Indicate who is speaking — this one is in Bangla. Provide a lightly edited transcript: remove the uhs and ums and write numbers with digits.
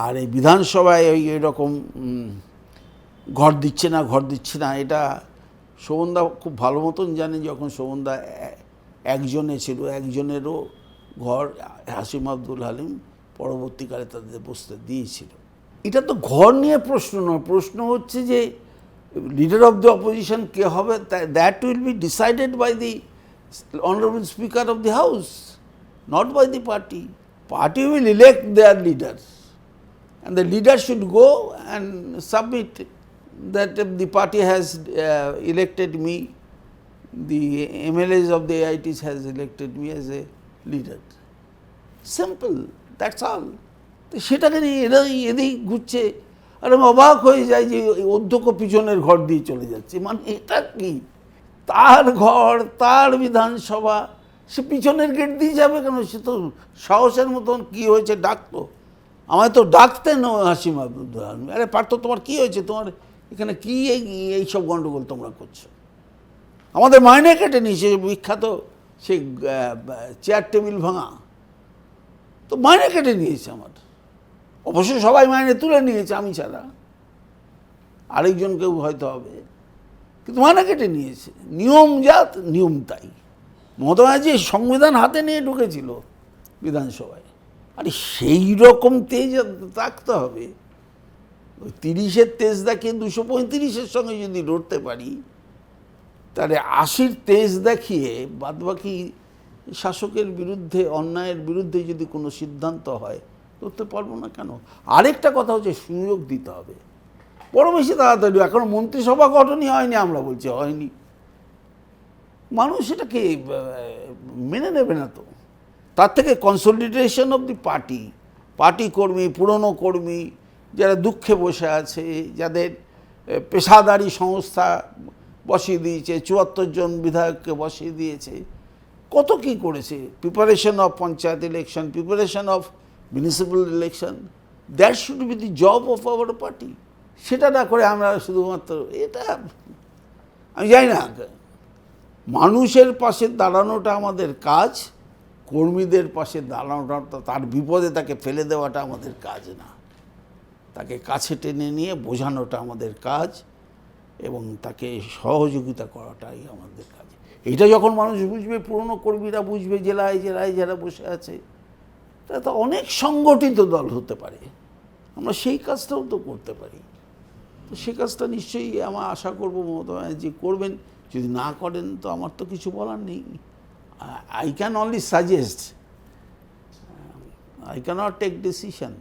Speaker 1: আর এই বিধানসভায় এরকম ঘর দিচ্ছে না, এটা শোভনদা খুব ভালো মতন জানে। যখন শোভনদা একজনে ছিল, একজনেরও ঘর হাসিম আব্দুল হালিম পরবর্তীকালে তাদের বসতে দিয়েছিল। এটা তো ঘর নিয়ে প্রশ্ন নয়, প্রশ্ন হচ্ছে যে লিডার অফ দ্য অপোজিশন কে হবে, that will be decided by the honourable speaker of the house, not by the party. Party will elect their leaders, and the leader should go and submit that the party has elected me, the MLAs of the AITs has elected me as a leader. Simple, that's all. তো সেটাকে নিয়ে এদিক ঘুরছে, আর আমি অবাক হয়ে যাই যে অধ্যক্ষ পিছনের ঘর দিয়ে চলে যাচ্ছে। মানে এটা কি, তার ঘর, তার বিধানসভা, সে পিছনের গেট দিয়ে যাবে কেন? সে তো সাহসের মতন কি হয়েছে ডাকতো, আমায় তো ডাকতেন হাসিম আব্দুল হালিম। আরে পার্থ, তোমার কি হয়েছে, তোমার এখানে কি এইসব গণ্ডগোল তোমরা করছো? আমাদের মাইনে কেটে নিয়েছে, বিখ্যাত সেই চেয়ার টেবিল ভাঙা, তো মাইনে কেটে নিয়েছে আমার। অবশ্যই সবাই মাইনে তুলে নিয়েছে, আমি ছাড়া আরেকজন কেউ হয়তো হবে, কিন্তু মাইনে কেটে নিয়েছে। নিয়ম জাত নিয়ম তাই। মমতা ব্যানার্জি সংবিধান হাতে নিয়ে ঢুকেছিল বিধানসভায়, আরে সেই রকম তেজ থাকতে হবে। ওই 30-এর তেজ দেখিয়ে 235-এর সঙ্গে যদি লড়তে পারি, তাহলে 80-র তেজ দেখিয়ে বাদবাকি শাসকের বিরুদ্ধে, অন্যায়ের বিরুদ্ধে যদি কোনো সিদ্ধান্ত হয়, করতে পারবো না কেন? আরেকটা কথা হচ্ছে সুযোগ দিতে হবে বড় বেশি তাড়াতাড়ি। এখন মন্ত্রিসভা গঠনই হয়নি, আমরা বলছি হয়নি, মানুষ এটাকে মেনে নেবে না। তো তার থেকে কনসলিডেশন অফ দি পার্টি কর্মী, পুরনো কর্মী যারা দুঃখে বসে আছে, যাদের পেশাদারি সংস্থা বসিয়ে দিয়েছে, 74 জন বিধায়ককে বসিয়ে দিয়েছে, কত কি করেছে, preparation of panchayat election, preparation of municipal election, that should be the job of our party. সেটা না করে আমরা শুধুমাত্র এটা, আমি জানি না, মানুষের পাশে দাঁড়ানোটা আমাদের কাজ, কর্মীদের পাশে দাঁড়ানোটা, তার বিপদে তাকে ফেলে দেওয়াটা আমাদের কাজ না, তাকে কাছে টেনে নিয়ে বোঝানোটা আমাদের কাজ, এবং তাকে সহযোগিতা করাটাই আমাদের কাজ। এটা যখন মানুষ বুঝবে, পুরনো কর্মীরা বুঝবে, জেলায় জেলায় যারা বসে আছে, তা তো অনেক সংগঠিত দল হতে পারে, আমরা সেই কাজটাও তো করতে পারি। তো সেই কাজটা নিশ্চয়ই আমার আশা করবো মমতা ব্যানার্জি করবেন। যদি না করেন তো আমার তো কিছু বলার নেই। I can only suggest, I cannot take decision.